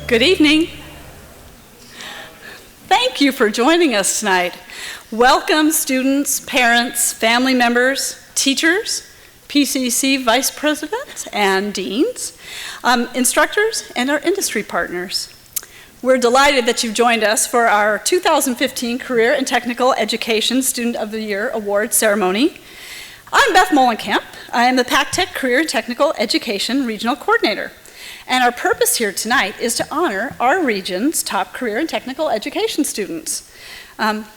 Good evening. Thank you for joining us tonight. Welcome students, parents, family members, teachers, PCC vice presidents and deans, instructors, and our industry partners. We're delighted that you've joined us for our 2015 Career and Technical Education Student of the Year Award ceremony. I'm Beth Molenkamp. I am the PAC-Tech Career and Technical Education Regional Coordinator. And our purpose here tonight is to honor our region's top career and technical education students.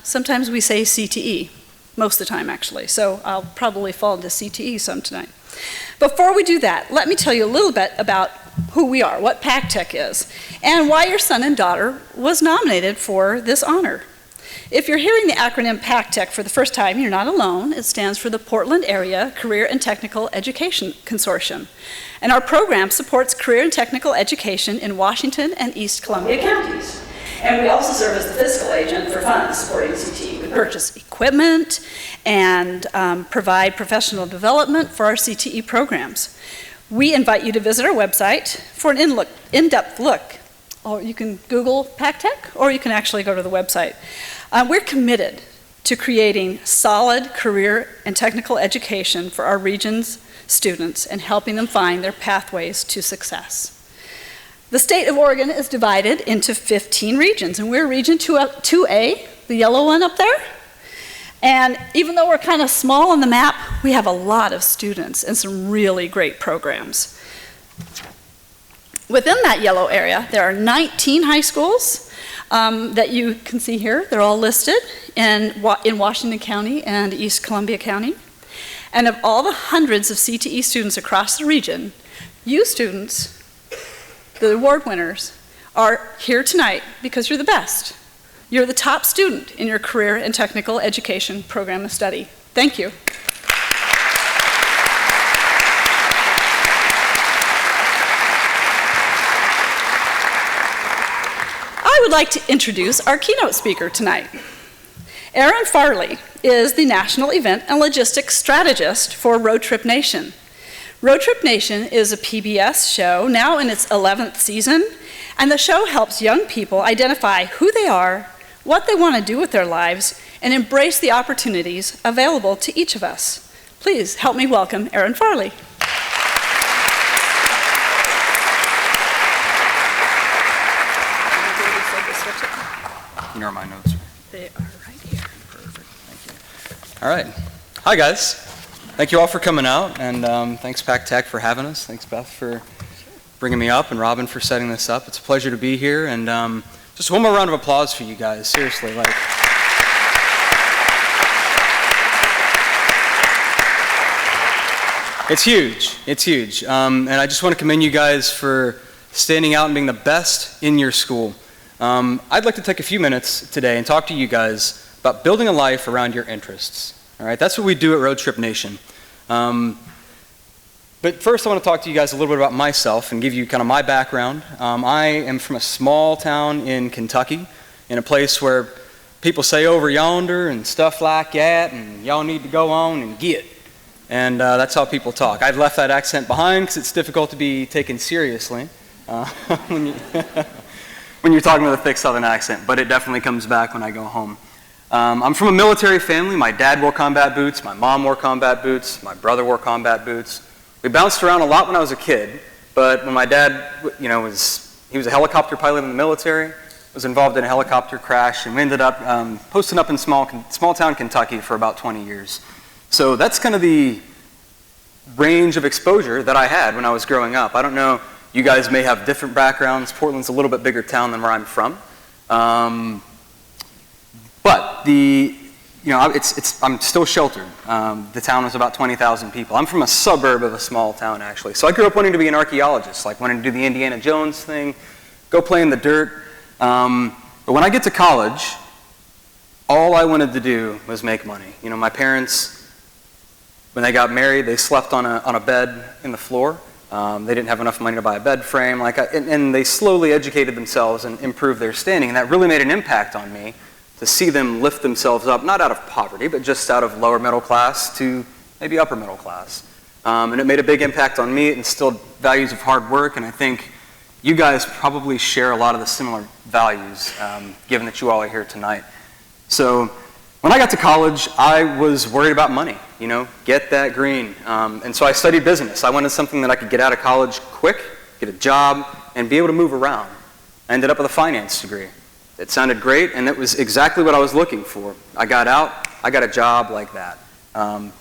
Sometimes we say CTE, most of the time actually, so I'll probably fall into CTE some tonight. Before we do that, let me tell you a little bit about who we are, what PAC-Tech is, and why your son and daughter was nominated for this honor. If you're hearing the acronym PAC-Tech for the first time, you're not alone. It stands for the Portland Area Career and Technical Education Consortium. And our program supports career and technical education in Washington and East Columbia counties. And we also serve as the fiscal agent for funds supporting CTE. We purchase equipment and provide professional development for our CTE programs. We invite you to visit our website for an in-depth look. Or you can Google PAC-Tech, or you can actually go to the website. We're committed to creating solid career and technical education for our region's students and helping them find their pathways to success. The state of Oregon is divided into 15 regions, and we're Region 2A, the yellow one up there. And even though we're kind of small on the map, we have a lot of students and some really great programs. Within that yellow area, there are 19 high schools that you can see here. They're all listed in Washington County and East Columbia County. And of all the hundreds of CTE students across the region, you students, the award winners, are here tonight because you're the best. You're the top student in your career and technical education program of study. Thank you. I would like to introduce our keynote speaker tonight. Aaron Farley is the National Event and Logistics Strategist for Road Trip Nation. Road Trip Nation is a PBS show now in its 11th season, and the show helps young people identify who they are, what they want to do with their lives, and embrace the opportunities available to each of us. Please help me welcome Aaron Farley. You know where my notes are? They are right here. Perfect, thank you. All right, hi guys. Thank you all for coming out, and thanks PAC-Tech for having us. Thanks Beth for bringing me up, and Robin for setting this up. It's a pleasure to be here, and just one more round of applause for you guys, seriously. It's huge, it's huge. And I just want to commend you guys for standing out and being the best in your school. I'd like to take a few minutes today and talk to you guys about building a life around your interests. All right, that's what we do at Road Trip Nation. But first I want to talk to you guys a little bit about myself and give you kind of my background. I am from a small town in Kentucky, in a place where people say over yonder and stuff like that, and y'all need to go on and get. And that's how people talk. I've left that accent behind because it's difficult to be taken seriously when you're talking with a thick southern accent, but it definitely comes back when I go home. I'm from a military family. My dad wore combat boots, my mom wore combat boots, my brother wore combat boots. We bounced around a lot when I was a kid, but when my dad, he was a helicopter pilot in the military, was involved in a helicopter crash, and we ended up posting up in small town Kentucky for about 20 years. So that's kind of the range of exposure that I had when I was growing up. I don't know, you guys may have different backgrounds. Portland's a little bit bigger town than where I'm from. But I'm still sheltered. The town was about 20,000 people. I'm from a suburb of a small town, actually. So I grew up wanting to be an archaeologist, like wanting to do the Indiana Jones thing, go play in the dirt. But when I get to college, all I wanted to do was make money. My parents, when they got married, they slept on a bed in the floor. They didn't have enough money to buy a bed frame, and they slowly educated themselves and improved their standing, and that really made an impact on me to see them lift themselves up, not out of poverty, but just out of lower middle class to maybe upper middle class. And it made a big impact on me. It instilled values of hard work, and I think you guys probably share a lot of the similar values, given that you all are here tonight. So when I got to college, I was worried about money, get that green. And so I studied business. I wanted something that I could get out of college quick, get a job, and be able to move around. I ended up with a finance degree. It sounded great, and it was exactly what I was looking for. I got out, I got a job like that.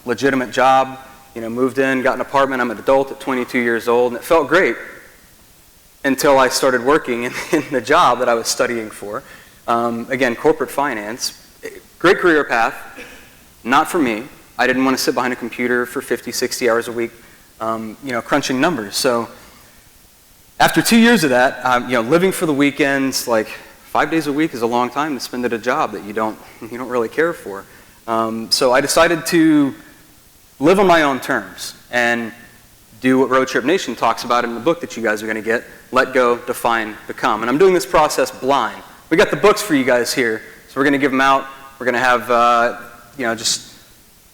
Legitimate job, moved in, got an apartment. I'm an adult at 22 years old, and it felt great until I started working in the job that I was studying for. Again, corporate finance, great career path, not for me. I didn't want to sit behind a computer for 50, 60 hours a week, crunching numbers. So after 2 years of that, living for the weekends, like 5 days a week is a long time to spend at a job that you don't really care for. So I decided to live on my own terms and do what Road Trip Nation talks about in the book that you guys are going to get, Let Go, Define, Become. And I'm doing this process blind. We got the books for you guys here, so we're going to give them out. We're going to have, just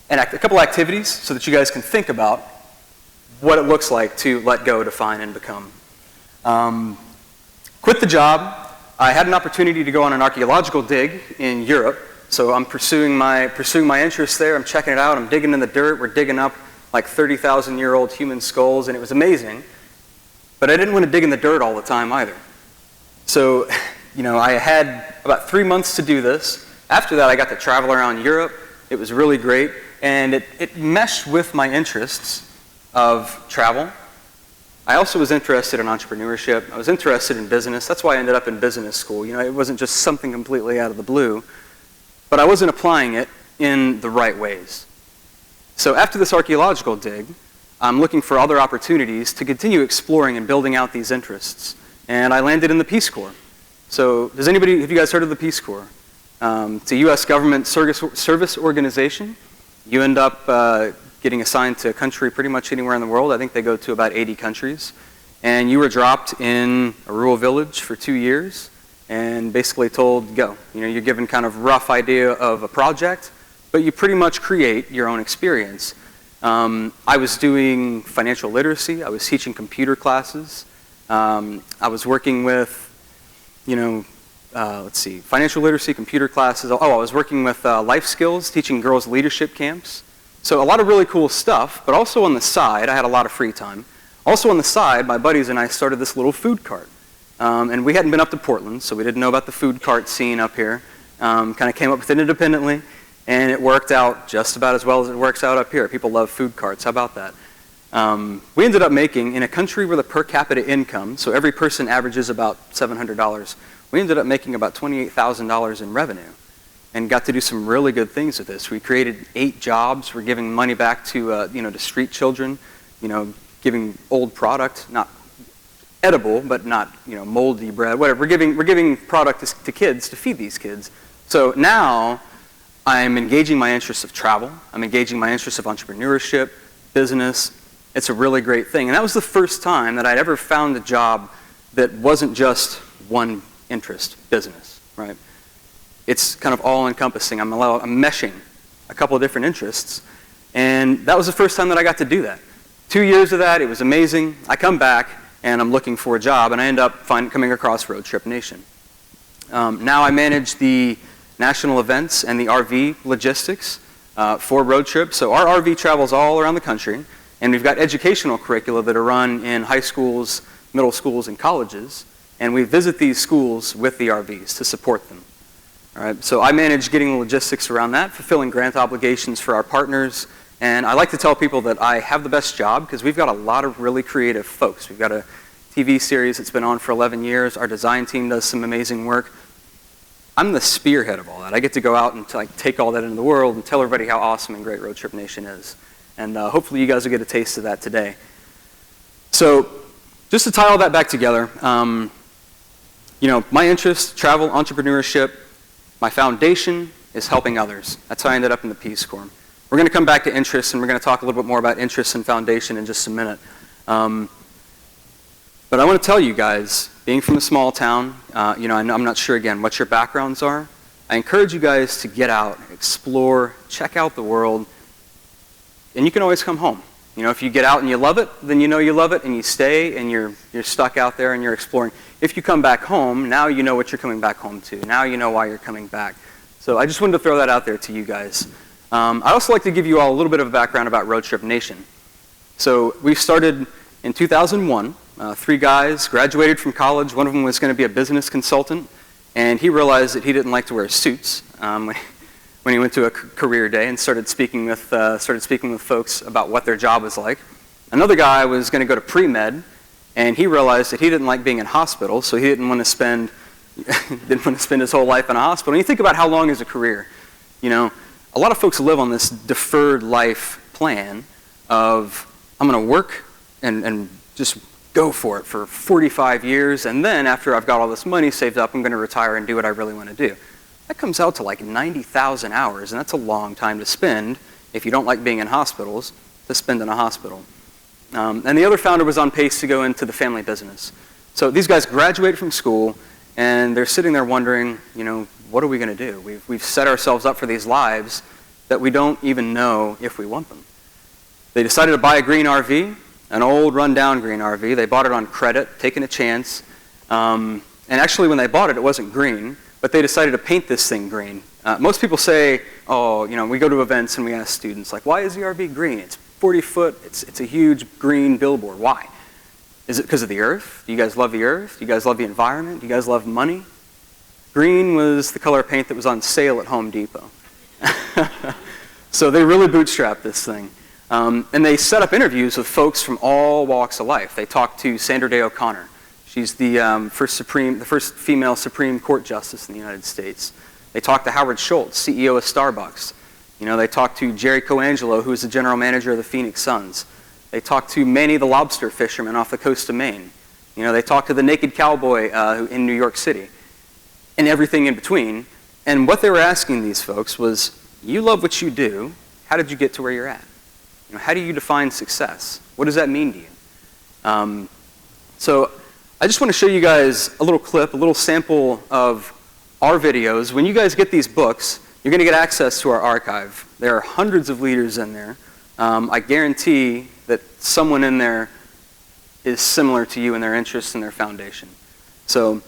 a couple activities so that you guys can think about what it looks like to let go, define, and become. Quit the job. I had an opportunity to go on an archaeological dig in Europe, so I'm pursuing my interest there. I'm checking it out. I'm digging in the dirt. We're digging up like 30,000-year-old human skulls, and it was amazing. But I didn't want to dig in the dirt all the time either. So, I had about 3 months to do this. After that, I got to travel around Europe. It was really great, and it meshed with my interests of travel. I also was interested in entrepreneurship. I was interested in business. That's why I ended up in business school. It wasn't just something completely out of the blue, but I wasn't applying it in the right ways. So after this archaeological dig, I'm looking for other opportunities to continue exploring and building out these interests. And I landed in the Peace Corps. So have you guys heard of the Peace Corps? It's a U.S. government service organization. You end up getting assigned to a country pretty much anywhere in the world. I think they go to about 80 countries. And you were dropped in a rural village for 2 years and basically told, go. You're given kind of rough idea of a project, but you pretty much create your own experience. I was doing financial literacy. I was teaching computer classes. I was working with, financial literacy, computer classes. I was working with life skills, teaching girls leadership camps. So a lot of really cool stuff, but also on the side, I had a lot of free time. Also on the side, my buddies and I started this little food cart. And we hadn't been up to Portland, so we didn't know about the food cart scene up here. Kind of came up with it independently. And it worked out just about as well as it works out up here. People love food carts. How about that? We ended up making, in a country where the per capita income, so every person averages about $700, we ended up making about $28,000 in revenue and got to do some really good things with this. We created 8 jobs. We're giving money back to, to street children, giving old product, not edible, but not, moldy bread, whatever. We're giving product to kids to feed these kids. So now I'm engaging my interests of travel. I'm engaging my interests of entrepreneurship, business. It's a really great thing. And that was the first time that I'd ever found a job that wasn't just one interest, business, right? It's kind of all-encompassing. I'm meshing a couple of different interests. And that was the first time that I got to do that. 2 years of that, it was amazing. I come back, and I'm looking for a job, and I end up coming across Road Trip Nation. Now I manage the national events and the RV logistics for Road Trip. So our RV travels all around the country, and we've got educational curricula that are run in high schools, middle schools, and colleges, and we visit these schools with the RVs to support them. All right, so I manage getting the logistics around that, fulfilling grant obligations for our partners, and I like to tell people that I have the best job because we've got a lot of really creative folks. We've got a TV series that's been on for 11 years. Our design team does some amazing work. I'm the spearhead of all that. I get to go out and take all that into the world and tell everybody how awesome and great Road Trip Nation is. And hopefully you guys will get a taste of that today. So just to tie all that back together, my interests, travel, entrepreneurship, my foundation is helping others. That's how I ended up in the Peace Corps. We're going to come back to interests, and we're going to talk a little bit more about interests and foundation in just a minute. But I want to tell you guys, being from a small town, I'm not sure, again, what your backgrounds are. I encourage you guys to get out, explore, check out the world, and you can always come home. If you get out and you love it, then you know you love it and you stay and you're stuck out there and you're exploring. If you come back home, now you know what you're coming back home to. Now you know why you're coming back. So I just wanted to throw that out there to you guys. I'd also like to give you all a little bit of a background about Road Trip Nation. So we started in 2001. 3 guys graduated from college. One of them was going to be a business consultant, and he realized that he didn't like to wear suits when he went to a career day and started speaking with folks about what their job was like. Another guy was going to go to pre-med, and he realized that he didn't like being in hospitals, so he didn't want to spend his whole life in a hospital. And you think about how long is a career. A lot of folks live on this deferred life plan of, I'm going to work and just go for it for 45 years, and then after I've got all this money saved up, I'm going to retire and do what I really want to do. That comes out to like 90,000 hours, and that's a long time to spend, if you don't like being in hospitals, to spend in a hospital. And the other founder was on pace to go into the family business. So these guys graduate from school, and they're sitting there wondering, what are we going to do? We've set ourselves up for these lives that we don't even know if we want them. They decided to buy a green RV, an old rundown green RV. They bought it on credit, taking a chance. And actually when they bought it, it wasn't green, but they decided to paint this thing green. Most people say, we go to events and we ask students, like, why is the RV green? It's 40 foot, it's a huge green billboard. Why? Is it because of the earth? Do you guys love the earth? Do you guys love the environment? Do you guys love money? Green was the color of paint that was on sale at Home Depot. So they really bootstrapped this thing. And they set up interviews with folks from all walks of life. They talked to Sandra Day O'Connor. She's the first female Supreme Court Justice in the United States. They talked to Howard Schultz, CEO of Starbucks. They talked to Jerry Coangelo, who is the general manager of the Phoenix Suns. They talked to Manny the lobster fisherman off the coast of Maine. They talked to the naked cowboy in New York City, and everything in between. And what they were asking these folks was, you love what you do. How did you get to where you're at? How do you define success? What does that mean to you? So I just want to show you guys a little clip, a little sample of our videos. When you guys get these books, you're going to get access to our archive. There are hundreds of leaders in there. I guarantee that someone in there is similar to you in their interests and their foundation. So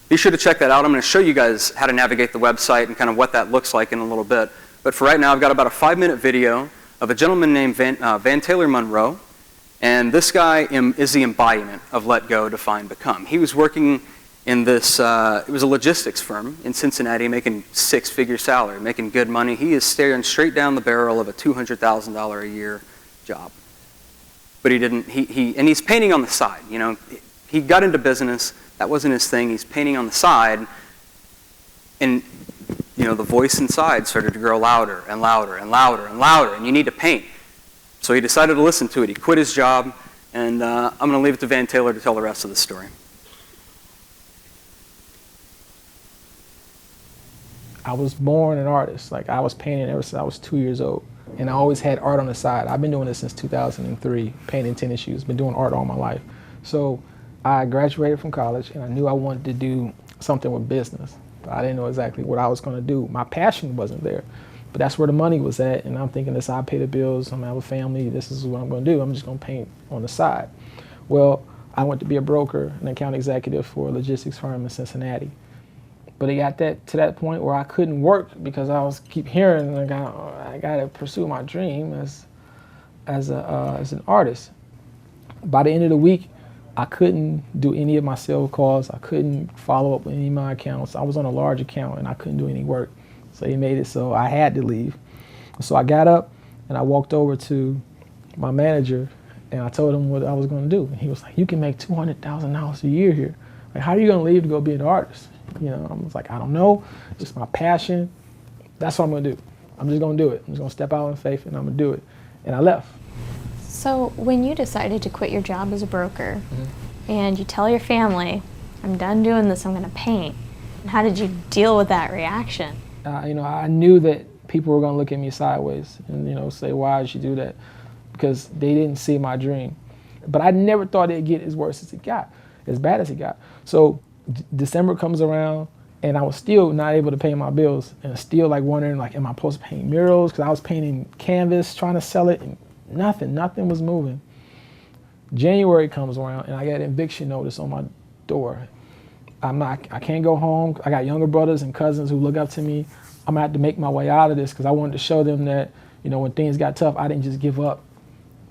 be sure to check that out. I'm going to show you guys how to navigate the website and kind of what that looks like in a little bit. But for right now, I've got about a 5-minute video of a gentleman named Van Taylor Monroe. And this guy is the embodiment of let go, define, become. He was working in this, it was a logistics firm in Cincinnati, making 6-figure salary, making good money. He is staring straight down the barrel of a $200,000 a year job. But he didn't, and he's painting on the side. He got into business, that wasn't his thing. He's painting on the side, and the voice inside started to grow louder and louder and louder and louder, and you need to paint. So he decided to listen to it. He quit his job, and I'm going to leave it to Van Taylor to tell the rest of the story. I was born an artist. I was painting ever since I was 2 years old, and I always had art on the side. I've been doing this since 2003, painting tennis shoes, been doing art all my life. So I graduated from college, and I knew I wanted to do something with business. But I didn't know exactly what I was going to do. My passion wasn't there, but that's where the money was at, and I'm thinking this, I pay the bills, I'm going to have a family, this is what I'm going to do. I'm just going to paint on the side. Well, I went to be a broker, an account executive for a logistics firm in Cincinnati. But it got to that point where I couldn't work because I was keep hearing I got to pursue my dream as an artist. By the end of the week, I couldn't do any of my sales calls. I couldn't follow up with any of my accounts. I was on a large account and I couldn't do any work. So he made it so I had to leave. So I got up and I walked over to my manager and I told him what I was going to do. And he was like, "You can make $200,000 a year here. Like, how are you going to leave to go be an artist?" I was like, "I don't know. It's just my passion. That's what I'm going to do. I'm just going to do it. I'm just going to step out in faith and I'm going to do it." And I left. So when you decided to quit your job as a broker and you tell your family, "I'm done doing this, I'm going to paint," how did you deal with that reaction? I knew that people were going to look at me sideways and, say, "Why did you do that?" Because they didn't see my dream. But I never thought it'd get as worse as it got, as bad as it got. So December comes around and I was still not able to pay my bills and still wondering, am I supposed to paint murals? Because I was painting canvas, trying to sell it, and Nothing was moving. January comes around and I got an eviction notice on my door. I can't go home. I got younger brothers and cousins who look up to me. I'm gonna have to make my way out of this because I wanted to show them that, when things got tough, I didn't just give up.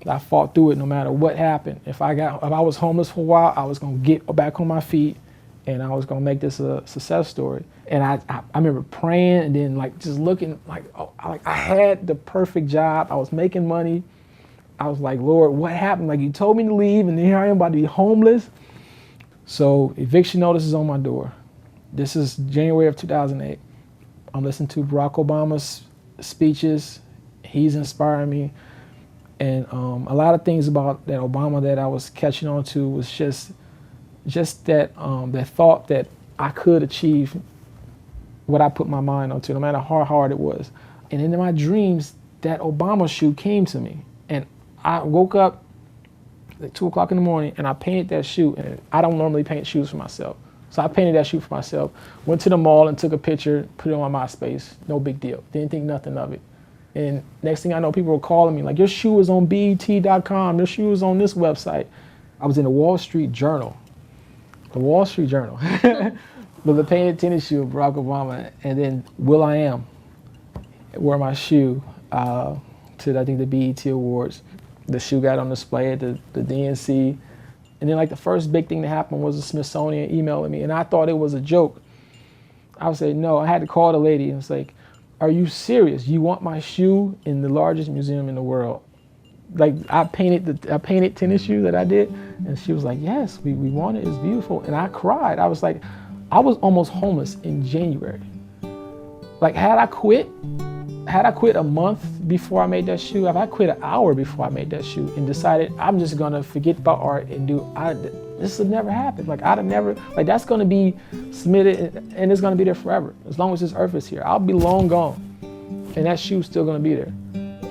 I fought through it no matter what happened. If I was homeless for a while, I was gonna get back on my feet and I was gonna make this a success story. And I remember praying and then just looking I had the perfect job. I was making money. I was like, Lord, what happened? You told me to leave and here I am about to be homeless. So eviction notice is on my door. This is January of 2008. I'm listening to Barack Obama's speeches. He's inspiring me. And a lot of things about that Obama that I was catching on to was just that that thought that I could achieve what I put my mind onto, no matter how hard it was. And in my dreams, that Obama shoe came to me. And I woke up at 2 o'clock in the morning and I painted that shoe. And I don't normally paint shoes for myself. So I painted that shoe for myself, went to the mall and took a picture, put it on MySpace. No big deal. Didn't think nothing of it. And next thing I know, people were calling me your shoe is on BET.com, your shoe is on this website. I was in the Wall Street Journal. The Wall Street Journal. With a painted tennis shoe of Barack Obama. And then will.i.am wore my shoe to, I think, the BET Awards. The shoe got on display at the DNC. And then the first big thing that happened was the Smithsonian emailing me. And I thought it was a joke. I would say, no, I had to call the lady and it's are you serious? You want my shoe in the largest museum in the world? I painted tennis shoe that I did. And she was like, yes, we want it. It's beautiful. And I cried. I was almost homeless in January. Had I quit a month before I made that shoe, if I quit an hour before I made that shoe and decided I'm just gonna forget about art and this would never happen. I'd have never, that's gonna be submitted and it's gonna be there forever. As long as this earth is here, I'll be long gone. And that shoe's still gonna be there.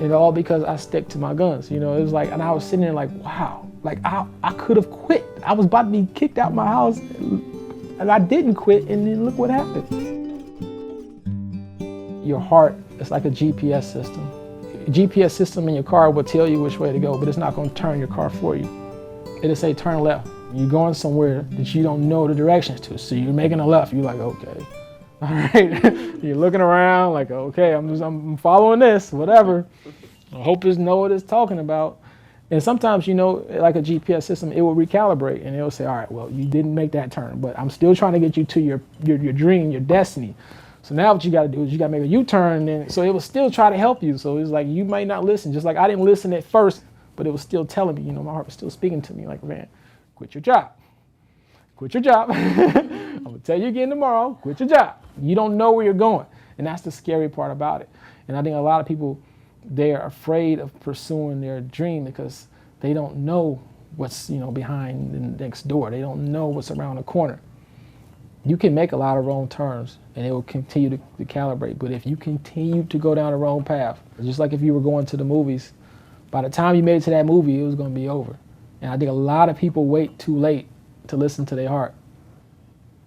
And all because I stick to my guns. It was and I was sitting there wow, I could have quit. I was about to be kicked out my house and I didn't quit and then look what happened. Your heart is like a GPS system. A GPS system in your car will tell you which way to go, but it's not going to turn your car for you. It'll say turn left. You're going somewhere that you don't know the directions to, so you're making a left. You're okay, all right. You're looking around okay, I'm following this, whatever. I hope it's know what it's talking about. And sometimes, like a GPS system, it will recalibrate and it'll say, all right, well, you didn't make that turn, but I'm still trying to get you to your dream, your destiny. So now what you got to do is you got to make a U-turn, and so it will still try to help you. So it's you might not listen, just I didn't listen at first, but it was still telling me, my heart was still speaking to me man, quit your job. Quit your job. I'm going to tell you again tomorrow, quit your job. You don't know where you're going. And that's the scary part about it. And I think a lot of people, they're afraid of pursuing their dream because they don't know what's, behind the next door. They don't know what's around the corner. You can make a lot of wrong turns and it will continue to calibrate. But if you continue to go down the wrong path, just like if you were going to the movies, by the time you made it to that movie, it was going to be over. And I think a lot of people wait too late to listen to their heart.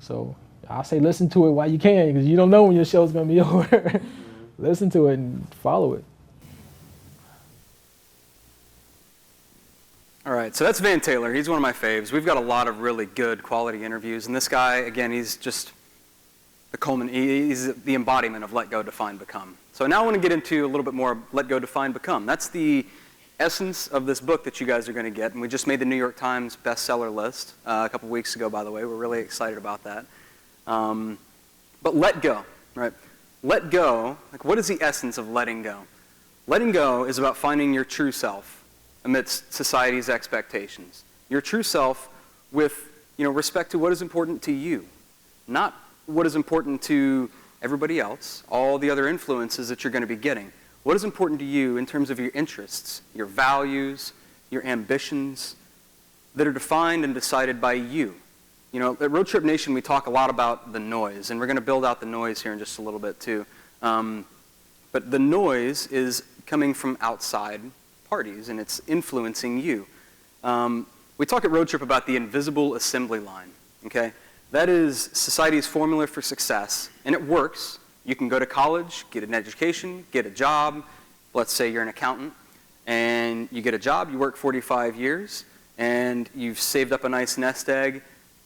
So I'll say listen to it while you can because you don't know when your show's going to be over. Listen to it and follow it. All right, so that's Van Taylor. He's one of my faves. We've got a lot of really good quality interviews, and this guy, again, he's just he's the embodiment of let go, define, become. So now I want to get into a little bit more let go, define, become. That's the essence of this book that you guys are going to get, and we just made the New York Times bestseller list a couple weeks ago, by the way. We're really excited about that. But let go, right? Let go, what is the essence of letting go? Letting go is about finding your true self amidst society's expectations. Your true self with, respect to what is important to you, not what is important to everybody else, all the other influences that you're going to be getting. What is important to you in terms of your interests, your values, your ambitions that are defined and decided by you? At Road Trip Nation, we talk a lot about the noise, and we're going to build out the noise here in just a little bit too. But the noise is coming from outside parties, and it's influencing you. We talk at Road Trip about the invisible assembly line, okay? That is society's formula for success, and it works. You can go to college, get an education, get a job. Let's say you're an accountant. and you get a job, you work 45 years, and you've saved up a nice nest egg,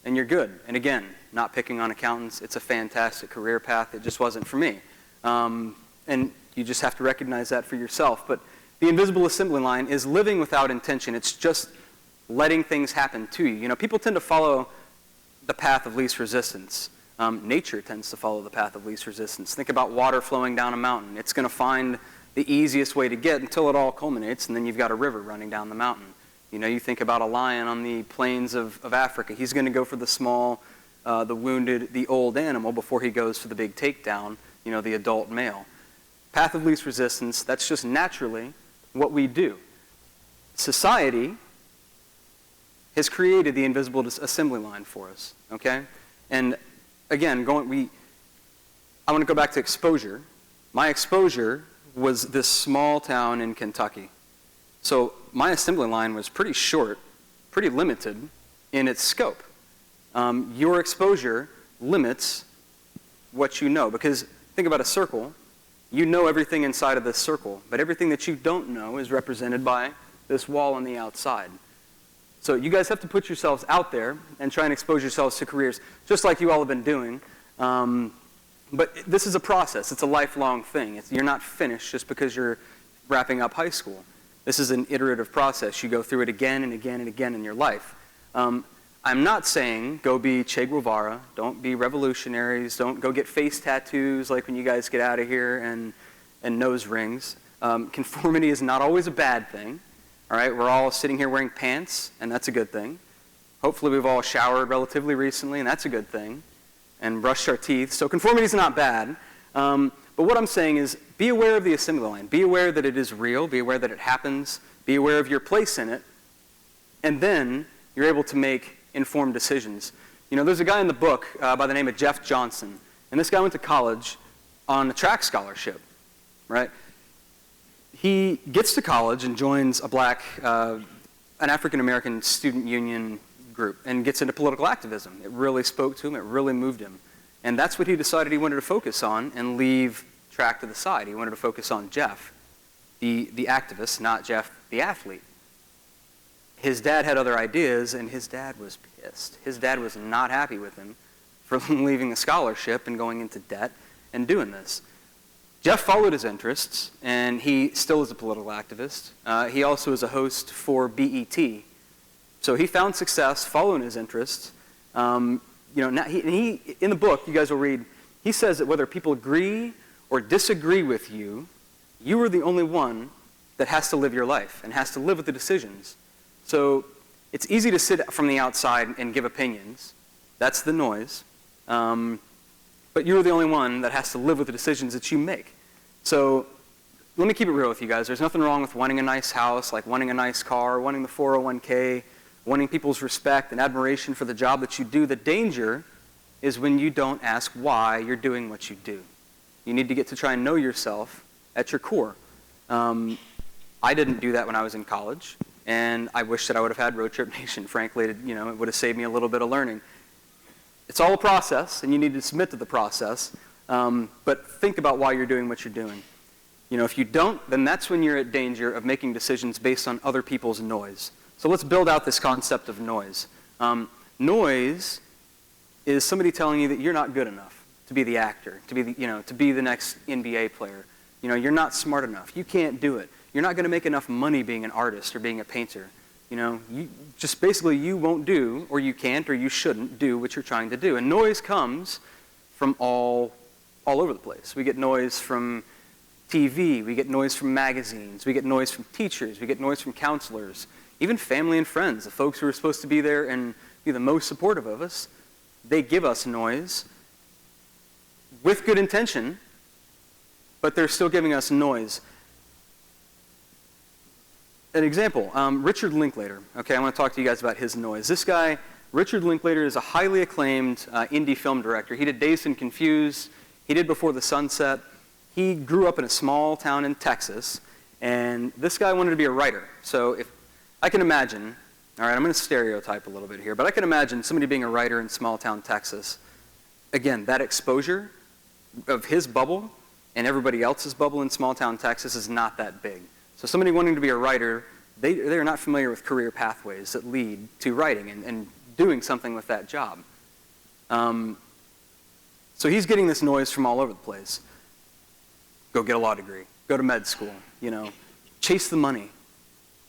and you're good. And again, not picking on accountants, it's a fantastic career path. It just wasn't for me. And you just have to recognize that for yourself. But the invisible assembly line is living without intention. It's just letting things happen to you. You know, people tend to follow the path of least resistance. Nature tends to follow the path of least resistance. Think about water flowing down a mountain. It's going to find the easiest way to get until it all culminates, and then you've got a river running down the mountain. You know, you think about a lion on the plains of Africa. He's going to go for the small, the wounded, the old animal before he goes for the big takedown, you know, the adult male. Path of least resistance, that's just naturally what we do. Society has created the invisible assembly line for us, okay? And again, I want to go back to exposure. My exposure was this small town in Kentucky. So my assembly line was pretty short, pretty limited in its scope. Your exposure limits what you know, because think about a circle. You know everything inside of this circle, but everything that you don't know is represented by this wall on the outside. So you guys have to put yourselves out there and try and expose yourselves to careers, just like you all have been doing. But this is a process. It's a lifelong thing. You're not finished just because you're wrapping up high school. This is an iterative process. You go through it again and again and again in your life. I'm not saying go be Che Guevara. Don't be revolutionaries. Don't go get face tattoos like when you guys get out of here and nose rings. Conformity is not always a bad thing. All right, we're all sitting here wearing pants, and that's a good thing. Hopefully we've all showered relatively recently, and that's a good thing, and brushed our teeth. So conformity is not bad. But what I'm saying is be aware of the assembly line. Be aware that it is real. Be aware that it happens. Be aware of your place in it. And then you're able to make informed decisions. You know, there's a guy in the book by the name of Jeff Johnson, and this guy went to college on a track scholarship, right? He gets to college and joins an African-American student union group and gets into political activism. It really spoke to him. It really moved him. And that's what he decided he wanted to focus on and leave track to the side. He wanted to focus on Jeff, the activist, not Jeff, the athlete. His dad had other ideas, and his dad was pissed. His dad was not happy with him for leaving the scholarship and going into debt and doing this. Jeff followed his interests, and he still is a political activist. He also is a host for BET. So he found success following his interests. You know, now he in the book, you guys will read, he says that whether people agree or disagree with you, you are the only one that has to live your life and has to live with the decisions. So it's easy to sit from the outside and give opinions. That's the noise. But you're the only one that has to live with the decisions that you make. So let me keep it real with you guys. There's nothing wrong with wanting a nice house, like wanting a nice car, wanting the 401k, wanting people's respect and admiration for the job that you do. The danger is when you don't ask why you're doing what you do. You need to get to try and know yourself at your core. I didn't do that when I was in college, and I wish that I would have had Road Trip Nation. Frankly, it would have saved me a little bit of learning. It's all a process, and you need to submit to the process, but think about why you're doing what you're doing. You know, if you don't, then that's when you're at danger of making decisions based on other people's noise. So let's build out this concept of noise. Noise is somebody telling you that you're not good enough to be the actor, to be the next NBA player. You know, you're not smart enough. You can't do it. You're not going to make enough money being an artist or being a painter. You know, you won't do, or you can't, or you shouldn't do what you're trying to do. And noise comes from all over the place. We get noise from TV, we get noise from magazines, we get noise from teachers, we get noise from counselors, even family and friends, the folks who are supposed to be there and be the most supportive of us. They give us noise with good intention, but they're still giving us noise. An example, Richard Linklater. Okay, I want to talk to you guys about his noise. This guy, Richard Linklater, is a highly acclaimed indie film director. He did Dazed and Confused. He did Before the Sunset. He grew up in a small town in Texas, and this guy wanted to be a writer. So if I can imagine, all right, I'm going to stereotype a little bit here, but I can imagine somebody being a writer in small town Texas. Again, that exposure of his bubble and everybody else's bubble in small town Texas is not that big. So somebody wanting to be a writer, they're not familiar with career pathways that lead to writing and doing something with that job. So he's getting this noise from all over the place. Go get a law degree. Go to med school. Chase the money.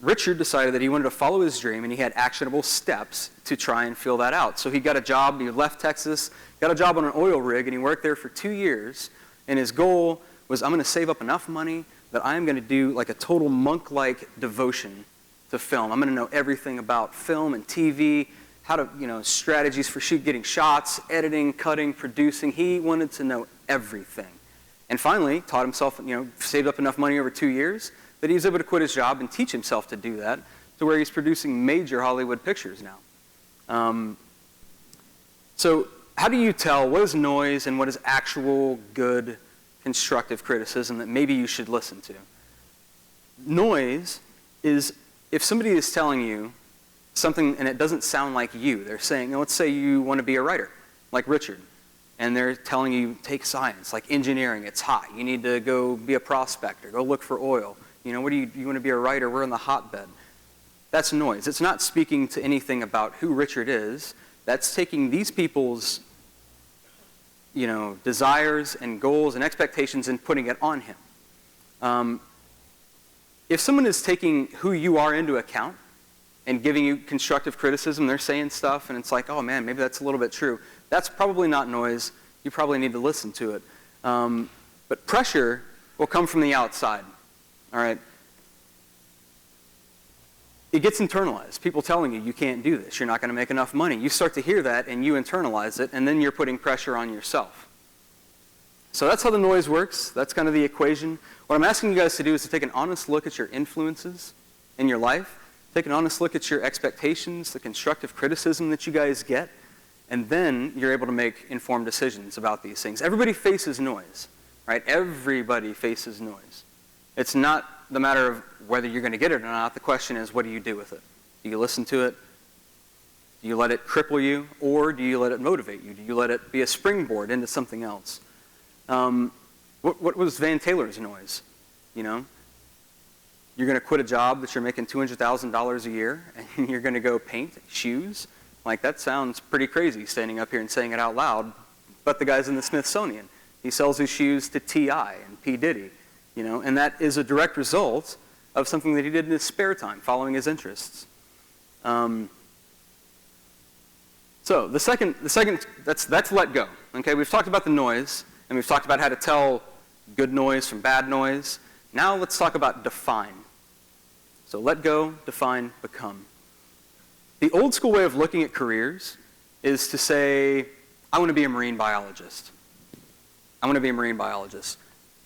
Richard decided that he wanted to follow his dream, and he had actionable steps to try and fill that out. So he got a job. He left Texas, got a job on an oil rig, and he worked there for 2 years. And his goal was, I'm going to save up enough money that I'm going to do like a total monk-like devotion to film. I'm going to know everything about film and TV, how to, strategies for getting shots, editing, cutting, producing. He wanted to know everything. And finally, taught himself, saved up enough money over 2 years that he was able to quit his job and teach himself to do that, to where he's producing major Hollywood pictures now. So how do you tell what is noise and what is actual good constructive criticism that maybe you should listen to? Noise is if somebody is telling you something and it doesn't sound like you. They're saying, let's say you want to be a writer, like Richard, and they're telling you, take science, like engineering, it's hot. You need to go be a prospector, go look for oil. What do you want to be a writer? We're in the hotbed. That's noise. It's not speaking to anything about who Richard is. That's taking these people's, desires and goals and expectations and putting it on him. If someone is taking who you are into account and giving you constructive criticism, they're saying stuff and it's like, oh man, maybe that's a little bit true. That's probably not noise. You probably need to listen to it. But pressure will come from the outside. All right. It gets internalized. People telling you can't do this. You're not going to make enough money. You start to hear that and you internalize it, and then you're putting pressure on yourself. So that's how the noise works. That's kind of the equation. What I'm asking you guys to do is to take an honest look at your influences in your life. Take an honest look at your expectations, the constructive criticism that you guys get, and then you're able to make informed decisions about these things. Everybody faces noise, right? Everybody faces noise. It's not the matter of whether you're going to get it or not. The question is, what do you do with it? Do you listen to it? Do you let it cripple you? Or do you let it motivate you? Do you let it be a springboard into something else? What was Van Taylor's noise? You're going to quit a job that you're making $200,000 a year, and you're going to go paint shoes? Like, that sounds pretty crazy, standing up here and saying it out loud. But the guy's in the Smithsonian. He sells his shoes to T.I. and P. Diddy. And that is a direct result of something that he did in his spare time, following his interests. So the second, that's let go. Okay, we've talked about the noise, and we've talked about how to tell good noise from bad noise. Now let's talk about define. So let go, define, become. The old school way of looking at careers is to say, I want to be a marine biologist. I want to be a marine biologist.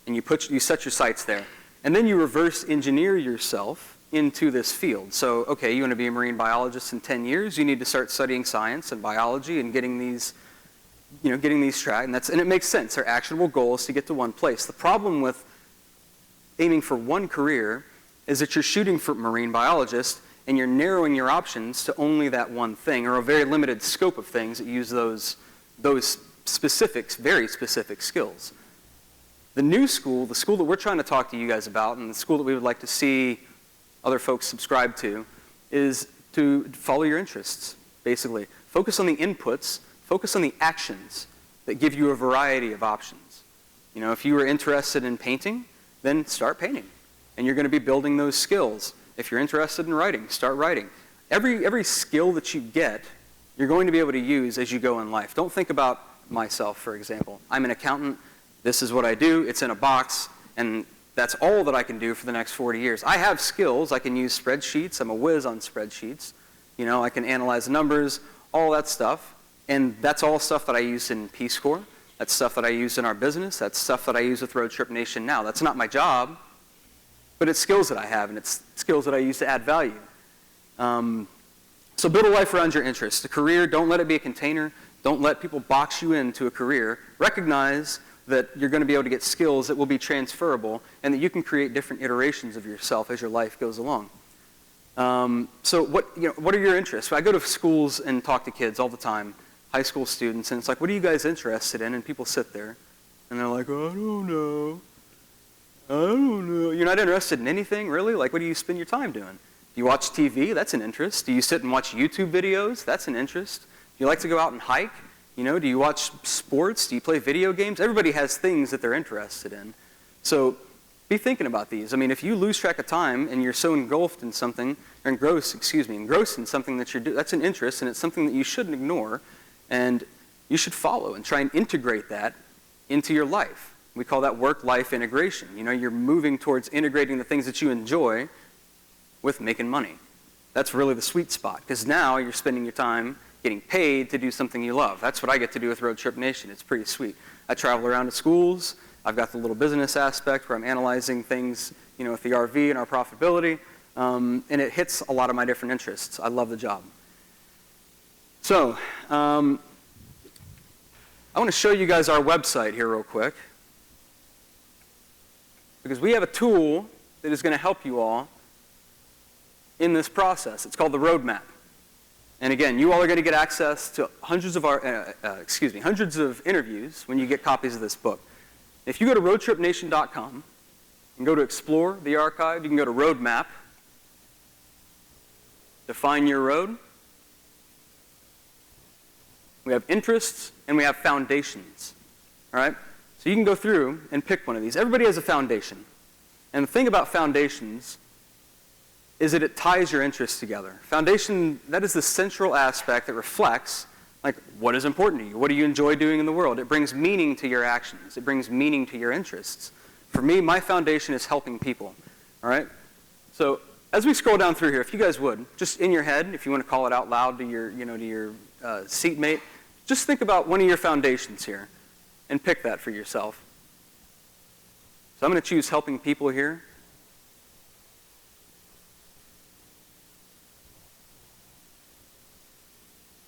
And you set your sights there. And then you reverse engineer yourself into this field. So, okay, you want to be a marine biologist in 10 years, you need to start studying science and biology and getting these track, and it makes sense. They're actionable goals to get to one place. The problem with aiming for one career is that you're shooting for marine biologist and you're narrowing your options to only that one thing, or a very limited scope of things that use those specific, very specific skills. The new school, the school that we're trying to talk to you guys about, and the school that we would like to see other folks subscribe to, is to follow your interests, basically. Focus on the inputs, focus on the actions that give you a variety of options. If you are interested in painting, then start painting. And you're going to be building those skills. If you're interested in writing, start writing. Every skill that you get, you're going to be able to use as you go in life. Don't think about myself, for example. I'm an accountant. This is what I do. It's in a box, and that's all that I can do for the next 40 years. I have skills. I can use spreadsheets. I'm a whiz on spreadsheets. I can analyze numbers, all that stuff. And that's all stuff that I use in Peace Corps. That's stuff that I use in our business. That's stuff that I use with Road Trip Nation now. That's not my job, but it's skills that I have, and it's skills that I use to add value. So build a life around your interests. A career, don't let it be a container. Don't let people box you into a career. Recognize that you're going to be able to get skills that will be transferable and that you can create different iterations of yourself as your life goes along. So what are your interests? I go to schools and talk to kids all the time, high school students, and it's like, what are you guys interested in? And people sit there and they're like, I don't know. I don't know. You're not interested in anything, really? Like, what do you spend your time doing? Do you watch TV? That's an interest. Do you sit and watch YouTube videos? That's an interest. Do you like to go out and hike? Do you watch sports? Do you play video games? Everybody has things that they're interested in. So be thinking about these. I mean, if you lose track of time and you're so engrossed in something in something that you're doing, that's an interest, and it's something that you shouldn't ignore, and you should follow and try and integrate that into your life. We call that work-life integration. You're moving towards integrating the things that you enjoy with making money. That's really the sweet spot, because now you're spending your time getting paid to do something you love. That's what I get to do with Road Trip Nation. It's pretty sweet. I travel around to schools. I've got the little business aspect where I'm analyzing things, with the RV and our profitability, and it hits a lot of my different interests. I love the job. So, I want to show you guys our website here real quick, because we have a tool that is going to help you all in this process. It's called the Roadmap. And again, you all are going to get access to hundreds of interviews when you get copies of this book. If you go to roadtripnation.com and go to Explore the Archive, you can go to Roadmap, Define Your Road. We have interests and we have foundations. All right? So you can go through and pick one of these. Everybody has a foundation. And the thing about foundations is that it ties your interests together. Foundation, that is the central aspect that reflects, like, what is important to you? What do you enjoy doing in the world? It brings meaning to your actions. It brings meaning to your interests. For me, my foundation is helping people. All right? So as we scroll down through here, if you guys would, just in your head, if you want to call it out loud to your, seatmate, just think about one of your foundations here and pick that for yourself. So I'm going to choose helping people here.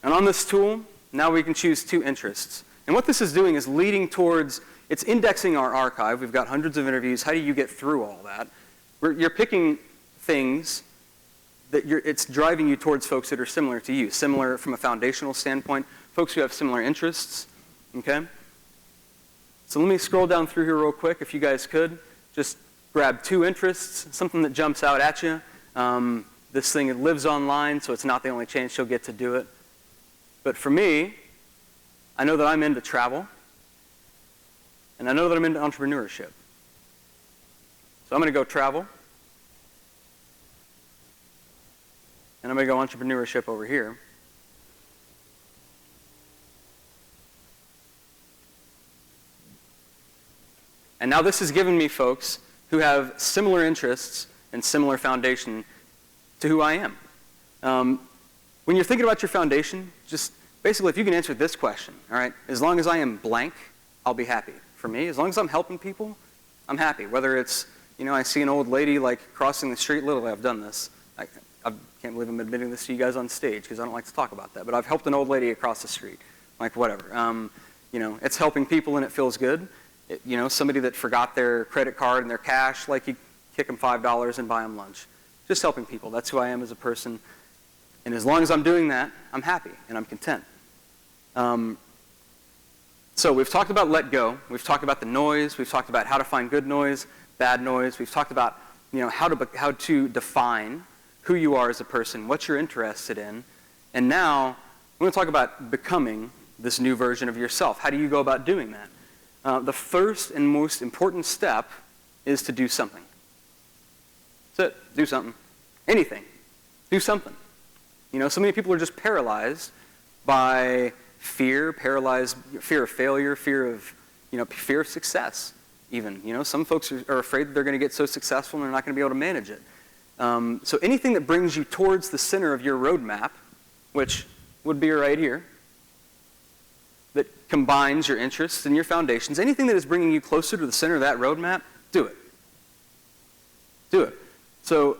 And on this tool, now we can choose 2 interests. And what this is doing is leading towards, it's indexing our archive. We've got hundreds of interviews. How do you get through all that? You're picking things that it's driving you towards folks that are similar to you, similar from a foundational standpoint, folks who have similar interests, okay? So let me scroll down through here real quick, if you guys could. Just grab 2 interests, something that jumps out at you. This thing, it lives online, so it's not the only chance you'll get to do it. But for me, I know that I'm into travel, and I know that I'm into entrepreneurship. So I'm going to go travel, and I'm going to go entrepreneurship over here. And now this has given me folks who have similar interests and similar foundation to who I am. When you're thinking about your foundation, just basically if you can answer this question, all right, as long as I am blank, I'll be happy. For me, as long as I'm helping people, I'm happy. Whether it's, I see an old lady like crossing the street, literally I've done this. I can't believe I'm admitting this to you guys on stage because I don't like to talk about that, but I've helped an old lady across the street, like whatever. It's helping people and it feels good. Somebody that forgot their credit card and their cash, like you kick them $5 and buy them lunch. Just helping people, that's who I am as a person. And as long as I'm doing that, I'm happy and I'm content. So we've talked about let go. We've talked about the noise. We've talked about how to find good noise, bad noise. We've talked about how to define who you are as a person, what you're interested in. And now we're going to talk about becoming this new version of yourself. How do you go about doing that? The first and most important step is to do something. That's it. Do something. Anything. Do something. So many people are just paralyzed by fear of failure, fear of success even. Some folks are afraid that they're going to get so successful and they're not going to be able to manage it. So anything that brings you towards the center of your roadmap, which would be right here, that combines your interests and your foundations, anything that is bringing you closer to the center of that roadmap, do it. Do it. So,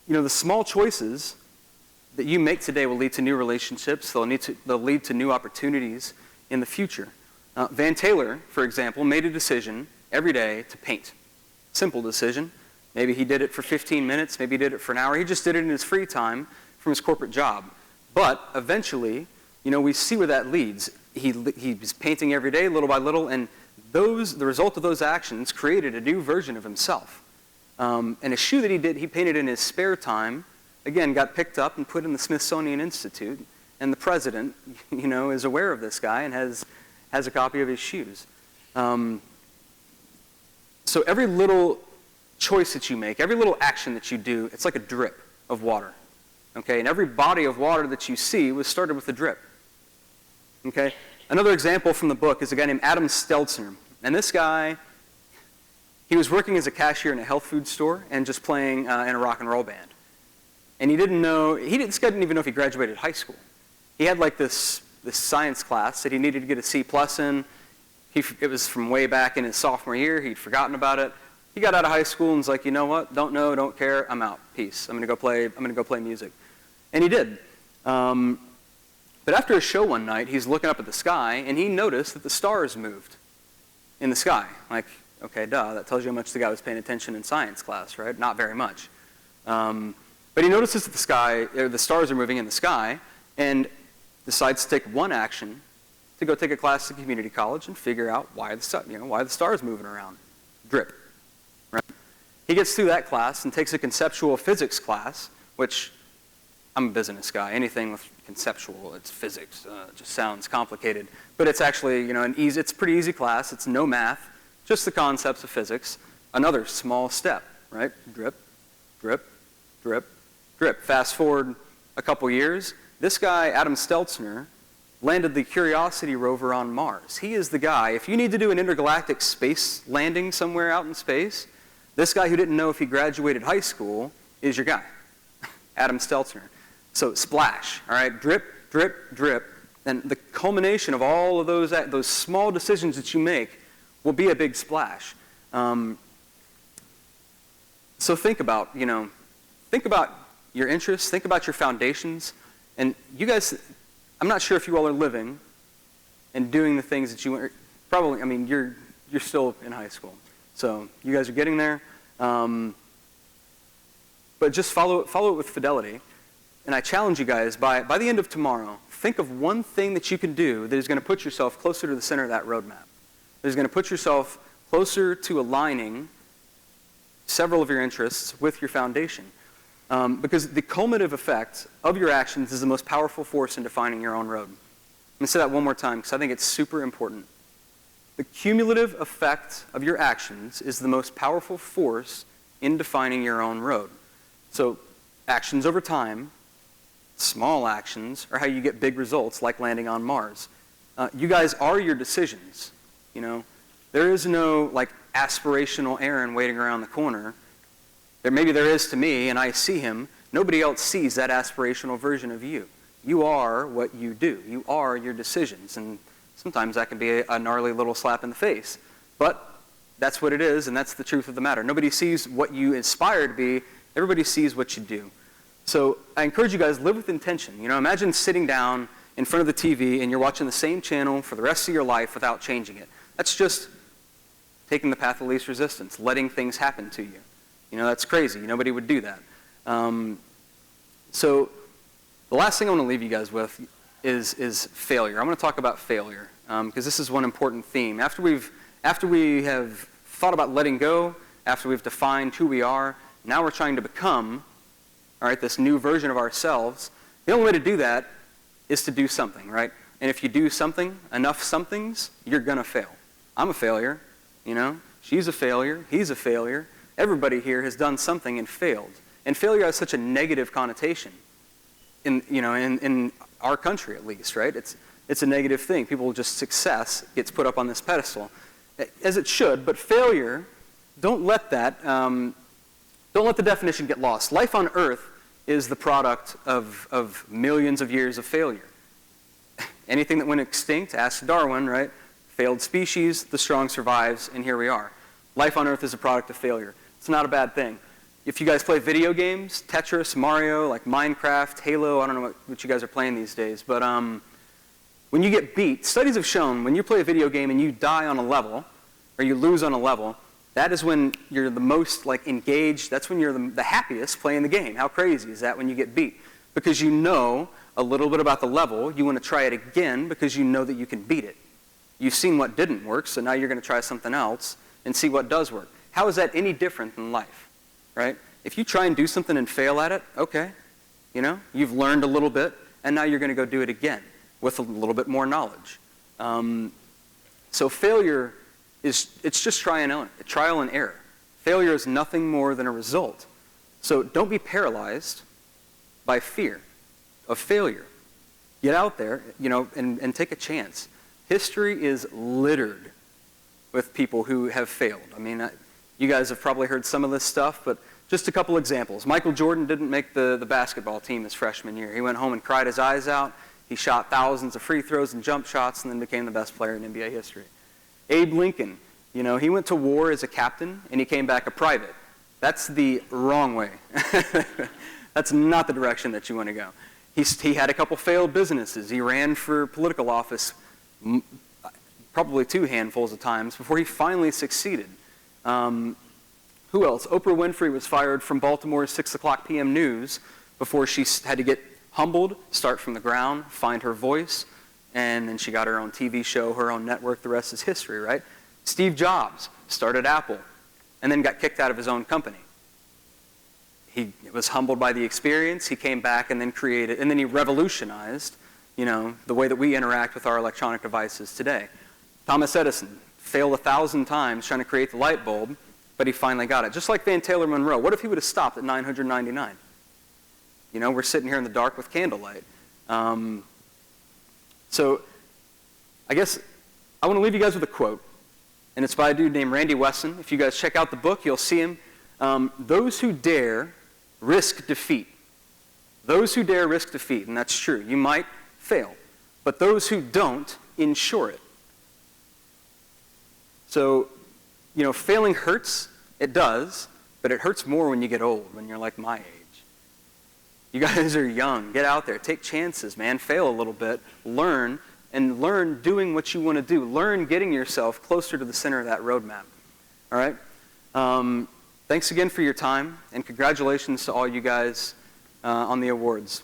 the small choices that you make today will lead to new relationships. They'll lead to new opportunities in the future. Van Taylor, for example, made a decision every day to paint. Simple decision. Maybe he did it for 15 minutes. Maybe he did it for an hour. He just did it in his free time from his corporate job. But eventually, we see where that leads. He's painting every day, little by little, and the result of those actions created a new version of himself. And a shoe that he painted in his spare time, again, got picked up and put in the Smithsonian Institute, and the president, is aware of this guy and has a copy of his shoes. So every little choice that you make, every little action that you do, it's like a drip of water. Okay, and every body of water that you see was started with a drip. Okay, another example from the book is a guy named Adam Steltzner. And this guy, he was working as a cashier in a health food store and just playing in a rock and roll band. And this guy didn't even know if he graduated high school. He had like this science class that he needed to get a C+ in. It was from way back in his sophomore year. He'd forgotten about it. He got out of high school and was like, you know what? Don't know, don't care. I'm out. Peace. I'm gonna go play music. And he did. But after a show one night, he's looking up at the sky and he noticed that the stars moved in the sky. Like, okay, duh. That tells you how much the guy was paying attention in science class, right? Not very much. But he notices that the stars are moving in the sky and decides to take one action to go take a class at community college and figure out why the stars moving around. Drip. Right? He gets through that class and takes a conceptual physics class, which I'm a business guy. Anything with conceptual, it's physics. It just sounds complicated. But it's actually, it's a pretty easy class. It's no math, just the concepts of physics. Another small step, right? Drip, drip, drip, drip. Fast forward a couple years, this guy, Adam Steltzner, landed the Curiosity rover on Mars. He is the guy, if you need to do an intergalactic space landing somewhere out in space, this guy who didn't know if he graduated high school is your guy, Adam Steltzner. So splash, all right, drip, drip, drip, and the culmination of all of those small decisions that you make will be a big splash. So think about your interests, think about your foundations, and you guys, I'm not sure if you all are living and doing the things that you want. Probably, you're still in high school, so you guys are getting there. But just follow it with fidelity. And I challenge you guys, by the end of tomorrow, think of one thing that you can do that is going to put yourself closer to the center of that roadmap. That is going to put yourself closer to aligning several of your interests with your foundation. Because the cumulative effect of your actions is the most powerful force in defining your own road. I'm going to say that one more time because I think it's super important. The cumulative effect of your actions is the most powerful force in defining your own road. So actions over time, small actions, are how you get big results like landing on Mars. You guys are your decisions. There is no aspirational Aaron waiting around the corner. Maybe there is to me, and I see him. Nobody else sees that aspirational version of you. You are what you do. You are your decisions. And sometimes that can be a gnarly little slap in the face. But that's what it is, and that's the truth of the matter. Nobody sees what you aspire to be. Everybody sees what you do. So I encourage you guys, live with intention. Imagine sitting down in front of the TV and you're watching the same channel for the rest of your life without changing it. That's just taking the path of least resistance, letting things happen to you. That's crazy. Nobody would do that. So the last thing I want to leave you guys with is failure. I want to talk about failure because this is one important theme. After we have thought about letting go, after we've defined who we are, now we're trying to become, this new version of ourselves. The only way to do that is to do something, right? And if you do something, enough somethings, you're going to fail. I'm a failure, She's a failure. He's a failure. Everybody here has done something and failed. And failure has such a negative connotation in our country, at least, right? It's a negative thing. Success gets put up on this pedestal, as it should. But failure, don't let the definition get lost. Life on Earth is the product of millions of years of failure. Anything that went extinct, ask Darwin, right? Failed species, the strong survives, and here we are. Life on Earth is a product of failure. It's not a bad thing. If you guys play video games, Tetris, Mario, like Minecraft, Halo, I don't know what you guys are playing these days, but when you get beat, studies have shown when you play a video game and you die on a level, or you lose on a level, that is when you're the most engaged, that's when you're the happiest playing the game. How crazy is that when you get beat? Because you know a little bit about the level, you want to try it again because you know that you can beat it. You've seen what didn't work, so now you're going to try something else and see what does work. How is that any different than life, right? If you try and do something and fail at it, okay, you've learned a little bit, and now you're going to go do it again with a little bit more knowledge. So failure it's just trial and error. Failure is nothing more than a result. So don't be paralyzed by fear of failure. Get out there, and take a chance. History is littered with people who have failed. I mean, you guys have probably heard some of this stuff, but just a couple examples. Michael Jordan didn't make the basketball team his freshman year. He went home and cried his eyes out. He shot thousands of free throws and jump shots and then became the best player in NBA history. Abe Lincoln, he went to war as a captain and he came back a private. That's the wrong way. That's not the direction that you want to go. He had a couple failed businesses. He ran for political office probably 2 handfuls of times before he finally succeeded. Who else? Oprah Winfrey was fired from Baltimore's 6 o'clock p.m. news before she had to get humbled, start from the ground, find her voice, and then she got her own TV show, her own network. The rest is history, right? Steve Jobs started Apple and then got kicked out of his own company. He was humbled by the experience. He came back and then and then he revolutionized, the way that we interact with our electronic devices today. Thomas Edison failed 1,000 times trying to create the light bulb, but he finally got it. Just like Van Taylor Monroe. What if he would have stopped at 999? We're sitting here in the dark with candlelight. So I guess I want to leave you guys with a quote, and it's by a dude named Randy Wesson. If you guys check out the book, you'll see him. Those who dare risk defeat. Those who dare risk defeat, and that's true. You might fail, but those who don't ensure it. So, failing hurts. It does, but it hurts more when you get old, when you're like my age. You guys are young. Get out there. Take chances, man. Fail a little bit. Learn, and learn doing what you want to do. Learn getting yourself closer to the center of that roadmap. All right? Thanks again for your time, and congratulations to all you guys on the awards.